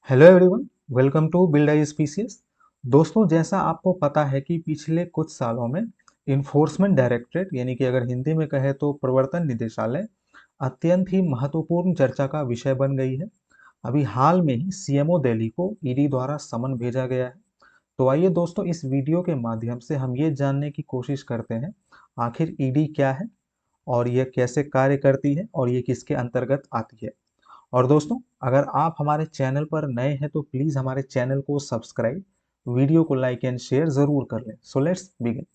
Hello everyone, welcome to build I species. दोस्तों, जैसा आपको पता है कि पिछले कुछ सालों में इन्फोर्समेंट डायरेक्टरेट यानी कि अगर हिंदी में कहे तो प्रवर्तन निदेशालय अत्यंत ही महत्वपूर्ण चर्चा का विषय बन गई है। अभी हाल में ही सीएमओ दिल्ली को ईडी द्वारा समन भेजा गया है। तो आइए दोस्तों, इस वीडियो के माध्यम से हम ये जानने की कोशिश करते हैं आखिर ईडी क्या है और ये कैसे कार्य करती है और ये किसके अंतर्गत आती है। और दोस्तों, अगर आप हमारे चैनल पर नए हैं तो प्लीज हमारे चैनल को सब्सक्राइब, वीडियो को लाइक एंड शेयर जरूर कर लें। So let's begin.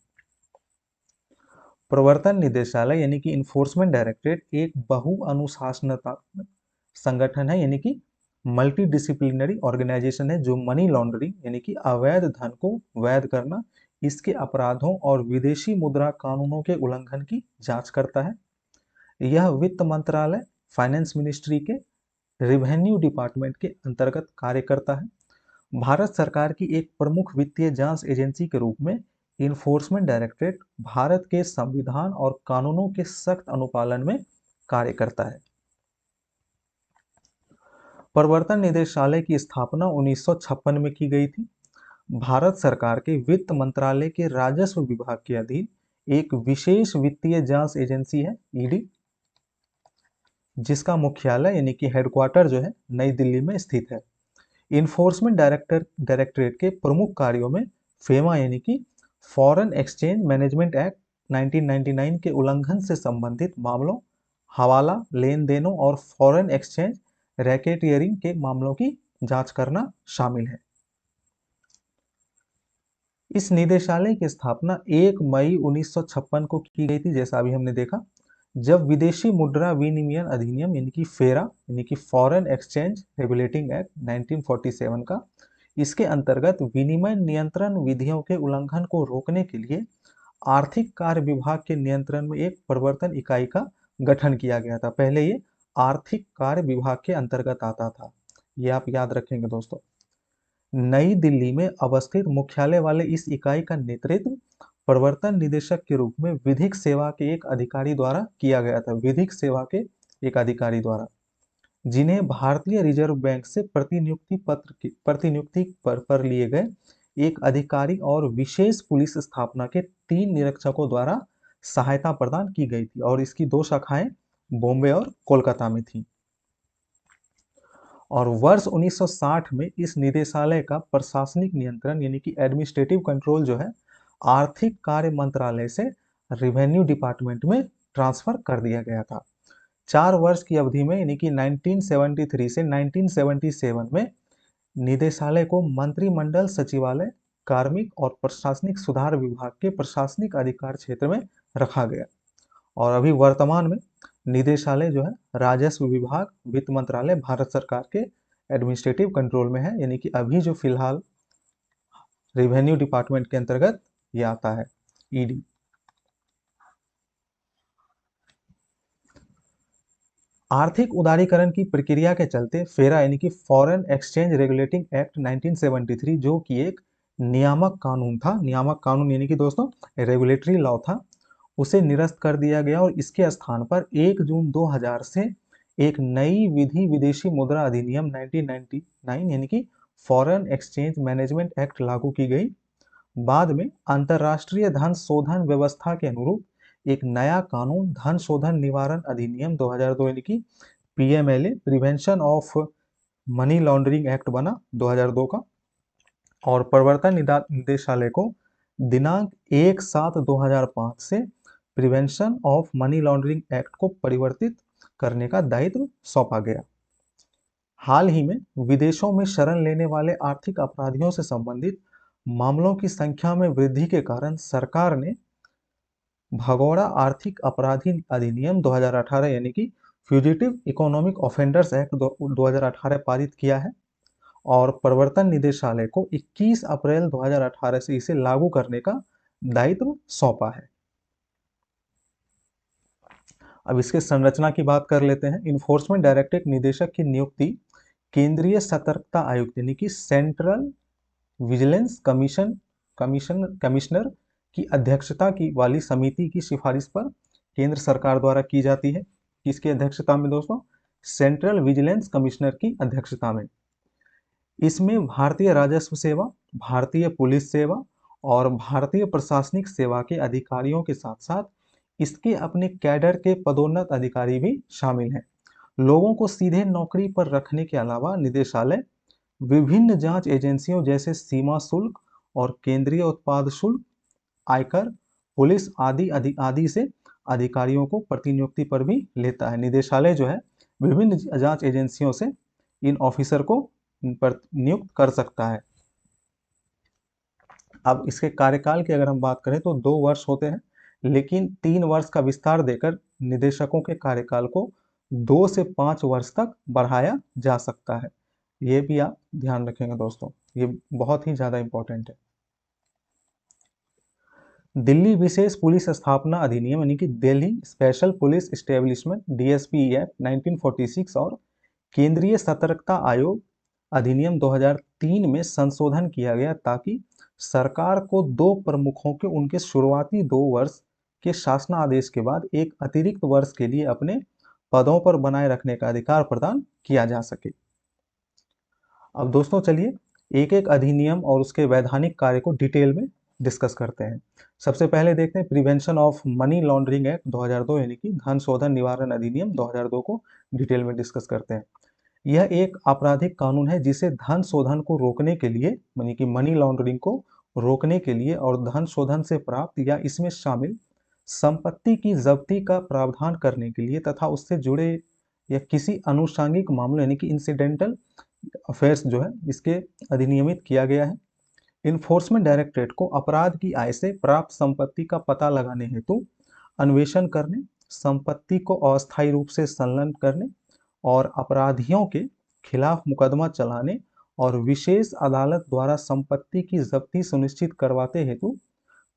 प्रवर्तन निदेशालय यानी कि इन्फोर्समेंट डायरेक्टरेट एक बहु अनुशासनात्मक संगठन है, यानी कि मल्टी डिसिप्लिनरी ऑर्गेनाइजेशन है जो मनी लॉन्ड्रिंग यानी कि अवैध धन को वैध करना, इसके अपराधों और विदेशी मुद्रा कानूनों के उल्लंघन की जांच करता है। यह वित्त मंत्रालय, फाइनेंस मिनिस्ट्री के रेवेन्यू डिपार्टमेंट के अंतर्गत कार्य करता है। भारत सरकार की एक प्रमुख वित्तीय जांच एजेंसी के रूप में इन्फोर्समेंट डायरेक्टरेट भारत के संविधान और कानूनों के सख्त अनुपालन में कार्य करता है। प्रवर्तन निदेशालय की स्थापना 1956 में की गई थी। भारत सरकार के वित्त मंत्रालय के राजस्व विभाग के अधीन एक विशेष वित्तीय जांच एजेंसी है ईडी, जिसका मुख्यालय यानी कि हेडक्वार्टर जो है नई दिल्ली में स्थित है। इन्फोर्समेंट डायरेक्टरेट के प्रमुख कार्यों में फेमा यानी कि फॉरेन एक्सचेंज मैनेजमेंट एक्ट 1999 के उल्लंघन से संबंधित मामलों, हवाला लेन देनों और फॉरेन एक्सचेंज रैकेटियरिंग के मामलों की जांच करना शामिल है। इस निदेशालय की स्थापना 1 मई 1956 को की गई थी, जैसा अभी हमने देखा, जब विदेशी मुद्रा विनिमय अधिनियम यानी कि फेरा यानी कि फॉरेन एक्सचेंज रेगुलेटिंग एक्ट 1947 का, इसके अंतर्गत विनिमय नियंत्रण विधियों के उल्लंघन को रोकने के लिए आर्थिक कार्य विभाग के नियंत्रण में एक प्रवर्तन इकाई का गठन किया गया था। पहले ये आर्थिक कार्य विभाग के अंतर्गत आता था, ये आप याद रखेंगे दोस्तों। नई दिल्ली में अवस्थित मुख्यालय वाले इस इकाई का नेतृत्व प्रवर्तन निदेशक के रूप में विधिक सेवा के एक अधिकारी द्वारा किया गया था। विधिक सेवा के एक अधिकारी द्वारा, जिन्हें भारतीय रिजर्व बैंक से प्रतिनियुक्ति पर लिए गए एक अधिकारी और विशेष पुलिस स्थापना के 3 निरीक्षकों द्वारा सहायता प्रदान की गई थी, और इसकी 2 शाखाएं बॉम्बे और कोलकाता में थी। और वर्ष 1960 में इस निदेशालय का प्रशासनिक नियंत्रण यानी कि एडमिनिस्ट्रेटिव कंट्रोल जो है आर्थिक कार्य मंत्रालय से रेवेन्यू डिपार्टमेंट में ट्रांसफर कर दिया गया था। 4 वर्ष की अवधि में यानी कि 1973 से 1977 में निदेशालय को मंत्रिमंडल सचिवालय, कार्मिक और प्रशासनिक सुधार विभाग के प्रशासनिक अधिकार क्षेत्र में रखा गया। और अभी वर्तमान में निदेशालय जो है राजस्व विभाग, वित्त मंत्रालय, भारत सरकार के एडमिनिस्ट्रेटिव कंट्रोल में है, यानी कि अभी जो फिलहाल रेवेन्यू डिपार्टमेंट के अंतर्गत ये आता है, ईडी। आर्थिक उदारीकरण की प्रक्रिया के चलते फेरा यानी कि फॉरेन एक्सचेंज रेगुलेटिंग एक्ट 1973, जो कि एक नियामक कानून था, नियामक कानून यानी कि दोस्तों रेगुलेटरी लॉ था, उसे निरस्त कर दिया गया। और इसके स्थान पर 1 जून 2000 से एक नई विधि विदेशी मुद्रा अधिनियम 1999 यानी कि फॉरेन एक्सचेंज मैनेजमेंट एक्ट लागू की गई। बाद में अंतर्राष्ट्रीय धन शोधन व्यवस्था के अनुरूप एक नया कानून धन शोधन निवारण अधिनियम 2002 यानी कि PMLA, prevention of money laundering act बना 2002 का। और प्रवर्तन निदेशालय को दिनांक 1/7/2005 से prevention of money laundering act को परिवर्तित करने का दायित्व सौंपा गया। हाल ही में विदेशों में शरण लेने वाले आर्थिक अपराधियों से संबंधित मामलों की संख्या में वृद्धि के कारण सरकार ने भगोड़ा आर्थिक अपराधी अधिनियम 2018 यानी कि फ्यूजिटिव इकोनॉमिक ऑफेंडर्स एक्ट 2018 पारित किया है, और प्रवर्तन निदेशालय को 21 अप्रैल 2018 से इसे लागू करने का दायित्व सौंपा है। अब इसके संरचना की बात कर लेते हैं। इन्फोर्समेंट डायरेक्टरेट निदेशक की नियुक्ति केंद्रीय सतर्कता आयुक्त यानी कि सेंट्रल विजिलेंस कमिश्नर की अध्यक्षता की वाली समिति की सिफारिश पर केंद्र सरकार द्वारा की जाती है। किसकी अध्यक्षता में दोस्तों? सेंट्रल विजिलेंस कमिश्नर की अध्यक्षता में। इसमें भारतीय राजस्व सेवा, भारतीय पुलिस सेवा और भारतीय प्रशासनिक सेवा के अधिकारियों के साथ साथ इसके अपने कैडर के पदोन्नत अधिकारी भी शामिल हैं। लोगों को सीधे नौकरी पर रखने के अलावा निदेशालय विभिन्न जांच एजेंसियों जैसे सीमा शुल्क और केंद्रीय उत्पाद शुल्क, आयकर, पुलिस आदि से अधिकारियों को प्रतिनियुक्ति पर भी लेता है। निदेशालय जो है विभिन्न जांच एजेंसियों से इन ऑफिसर को पर नियुक्त कर सकता है। अब इसके कार्यकाल की अगर हम बात करें तो 2 वर्ष होते हैं, लेकिन 3 वर्ष का विस्तार देकर निदेशकों के कार्यकाल को 2 से 5 वर्ष तक बढ़ाया जा सकता है। ये भी आप ध्यान रखेंगे दोस्तों, ये बहुत ही ज्यादा इंपॉर्टेंट है। दिल्ली विशेष पुलिस स्थापना अधिनियम यानी कि Delhi special police establishment DSP act 1946 और केंद्रीय सतर्कता आयोग अधिनियम 2003 में संशोधन किया गया ताकि सरकार को 2 प्रमुखों के उनके शुरुआती 2 वर्ष के शासनादेश के बाद एक अतिरिक्त वर्ष के लिए अपने पदों पर बनाए रखने का अधिकार प्रदान किया जा सके। अब दोस्तों चलिए एक एक अधिनियम और उसके वैधानिक कार्य को डिटेल में डिस्कस करते हैं। सबसे पहले देखते हैं prevention of money laundering act 2002 यानी कि धन शोधन निवारण अधिनियम 2002 को डिटेल में डिस्कस करते हैं। यह एक आपराधिक कानून है जिसे धन शोधन को रोकने के लिए यानी कि मनी लॉन्ड्रिंग को रोकने के लिए और धन शोधन से प्राप्त या इसमें शामिल संपत्ति की जब्ती का प्रावधान करने के लिए तथा उससे जुड़े या किसी अनुषंगिक मामले यानी कि इंसिडेंटल अफेयर्स जो है इसके अधिनियमित किया गया है। इन्फोर्समेंट डायरेक्टरेट को अपराध की आय से प्राप्त संपत्ति का पता लगाने हेतु अन्वेषण करने, संपत्ति को अस्थायी रूप से संलग्न करने और अपराधियों के खिलाफ मुकदमा चलाने और विशेष अदालत द्वारा संपत्ति की जब्ती सुनिश्चित करवाते हेतु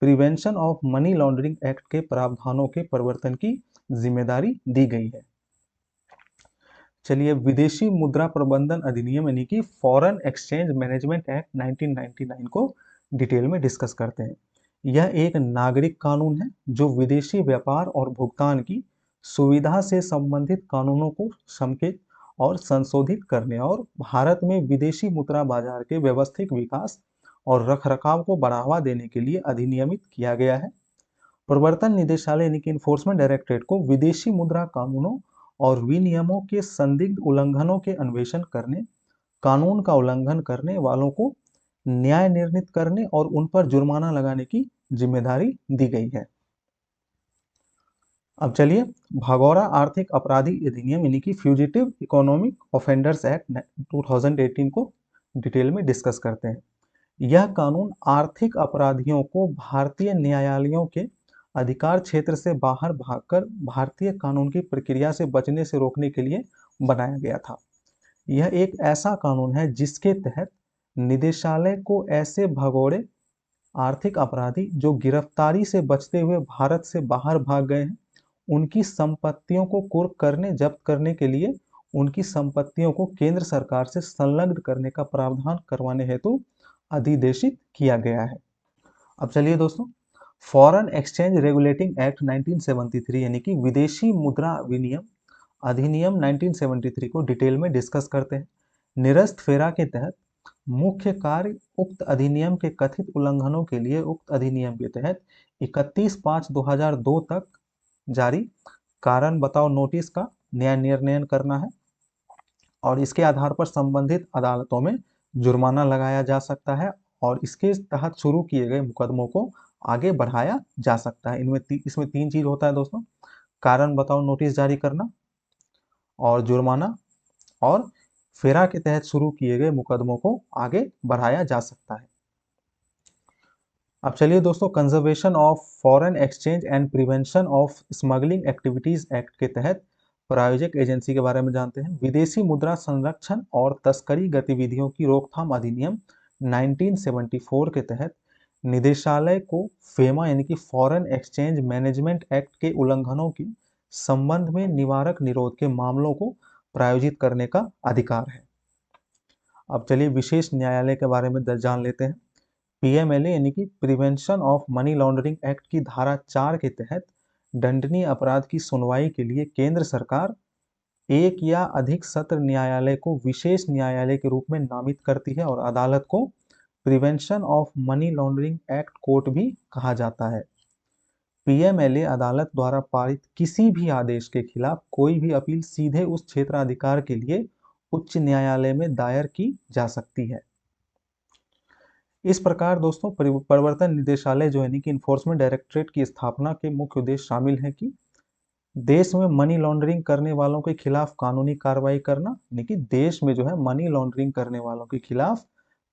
prevention of money laundering act के प्रावधानों के प्रवर्तन की जिम्मेदारी दी गई है। चलिए विदेशी मुद्रा प्रबंधन अधिनियम यानी कि फॉरेन एक्सचेंज मैनेजमेंट एक्ट 1999 को डिटेल में डिस्कस करते हैं। यह एक नागरिक कानून है जो विदेशी व्यापार और भुगतान की सुविधा से संबंधित कानूनों को समेकित और संशोधित करने और भारत में विदेशी मुद्रा बाजार के व्यवस्थित विकास और रखरखाव को बढ़ावा देने के लिए अधिनियमित किया गया है। प्रवर्तन निदेशालय यानी कि इन्फोर्समेंट डायरेक्टरेट को विदेशी मुद्रा कानूनों और विनियमों के संदिग्ध उल्लंघनों के अन्वेषण करने, कानून का उल्लंघन करने वालों को न्याय निर्णीत करने और उन पर जुर्माना लगाने की जिम्मेदारी दी गई है। अब चलिए भगोड़ा आर्थिक अपराधी अधिनियम यानी कि फ्यूजिटिव इकोनॉमिक ऑफेंडर्स एक्ट 2018 को डिटेल में डिस्कस करते हैं। यह कानून आर्थिक अपराधियों को भारतीय न्यायालयों के अधिकार क्षेत्र से बाहर भागकर भारतीय कानून की प्रक्रिया से बचने से रोकने के लिए बनाया गया था। यह एक ऐसा कानून है जिसके तहत निदेशालय को ऐसे भगोड़े आर्थिक अपराधी जो गिरफ्तारी से बचते हुए भारत से बाहर भाग गए हैं, उनकी संपत्तियों को कुर्क करने, जब्त करने के लिए उनकी संपत्तियों को केंद्र सरकार से संलग्न करने का प्रावधान करवाने हेतु अधिदेशित किया गया है। अब चलिए दोस्तों फॉरेन एक्सचेंज रेगुलेटिंग एक्ट 1973 यानी कि विदेशी मुद्रा विनियम अधिनियम 1973 को डिटेल में डिस्कस करते हैं। निरस्त फेरा के तहत मुख्य कार्य उक्त अधिनियम के कथित उल्लंघनों के लिए उक्त अधिनियम के तहत 31/5/2002 तक जारी कारण बताओ नोटिस का न्याय निर्णय करना है और इसके आधार पर संबंधित अदालतों में जुर्माना लगाया जा सकता है और इसके तहत शुरू किए गए मुकदमों को आगे बढ़ाया जा सकता है। इसमें 3 चीज होता है दोस्तों, कारण बताओ नोटिस जारी करना और जुर्माना, और फेरा के तहत शुरू किए गए मुकदमों को आगे बढ़ाया जा सकता है। अब चलिए दोस्तों conservation of foreign exchange and prevention of smuggling activities act के तहत प्रायोजक एजेंसी के बारे में जानते हैं। विदेशी मुद्रा संरक्षण और तस्करी गतिविधियों की रोकथाम अधिनियम 1974 के तहत निदेशालय को फेमा यानी कि फॉरेन एक्सचेंज मैनेजमेंट एक्ट के उल्लंघनों के संबंध में निवारक निरोध के मामलों को प्रायोजित करने का अधिकार है। अब चलिए विशेष न्यायालय के बारे में जान लेते हैं। पीएमएलए यानी कि prevention of money laundering act की धारा 4 के तहत दंडनीय अपराध की सुनवाई के लिए केंद्र सरकार एक या अधिक सत्र न्यायालय को विशेष न्यायालय के रूप में नामित करती है और अदालत को prevention of money laundering act court भी कहा जाता है। पीएमएलए अदालत द्वारा पारित किसी भी आदेश के खिलाफ कोई भी अपील सीधे उस क्षेत्राधिकार के लिए उच्च न्यायालय में दायर की जा सकती है। इस प्रकार दोस्तों प्रवर्तन निदेशालय जो है कि इन्फोर्समेंट डायरेक्टरेट की स्थापना के मुख्य उद्देश्य शामिल है कि देश में मनी लॉन्ड्रिंग करने वालों के खिलाफ कानूनी कार्रवाई करना, यानी कि देश में जो है मनी लॉन्ड्रिंग करने वालों के खिलाफ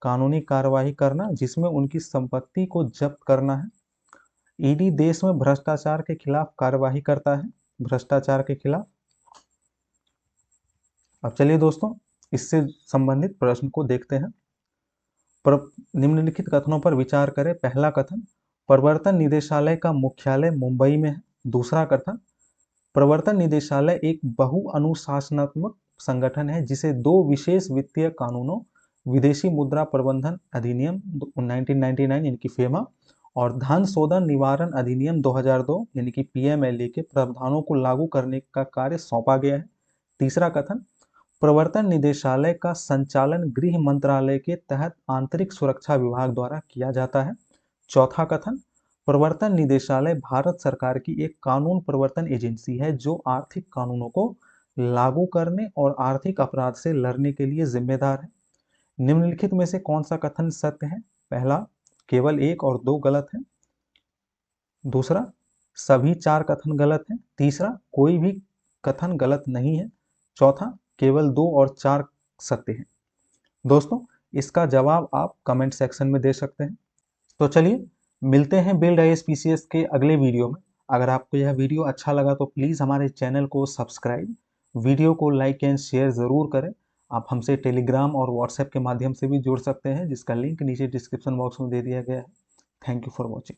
कानूनी कार्रवाई करना, जिसमें उनकी संपत्ति को जब्त करना है। ईडी देश में भ्रष्टाचार के खिलाफ कार्यवाही करता है, भ्रष्टाचार के खिलाफ। अब चलिए दोस्तों इससे संबंधित प्रश्न को देखते हैं। निम्नलिखित कथनों पर विचार करें। पहला कथन, प्रवर्तन निदेशालय का मुख्यालय मुंबई में है। दूसरा कथन, प्रवर्तन निदेशालय एक बहुअनुशासनात्मक संगठन है जिसे दो विशेष वित्तीय कानूनों, विदेशी मुद्रा प्रबंधन अधिनियम 1999 यानी कि फेमा और धन शोधन निवारण अधिनियम 2002 यानी कि पीएमएलए के प्रावधानों को लागू करने का कार्य सौंपा गया है। तीसरा कथन, प्रवर्तन निदेशालय का संचालन गृह मंत्रालय के तहत आंतरिक सुरक्षा विभाग द्वारा किया जाता है। चौथा कथन, प्रवर्तन निदेशालय भारत सरकार की एक कानून प्रवर्तन एजेंसी है जो आर्थिक कानूनों को लागू करने और आर्थिक अपराध से लड़ने के लिए जिम्मेदार है। निम्नलिखित में से कौन सा कथन सत्य है? पहला, केवल 1 और 2 गलत है। दूसरा, सभी 4 कथन गलत हैं। तीसरा, कोई भी कथन गलत नहीं है। चौथा, केवल 2 और 4 सत्य हैं। दोस्तों इसका जवाब आप कमेंट सेक्शन में दे सकते हैं। तो चलिए मिलते हैं बिल्ड आईएएस के अगले वीडियो में। अगर आपको यह वीडियो अच्छा लगा तो प्लीज़ हमारे चैनल को सब्सक्राइब, वीडियो को लाइक एंड शेयर ज़रूर करें। आप हमसे टेलीग्राम और व्हाट्सएप के माध्यम से भी जुड़ सकते हैं, जिसका लिंक नीचे डिस्क्रिप्शन बॉक्स में दे दिया गया है। Thank you for watching.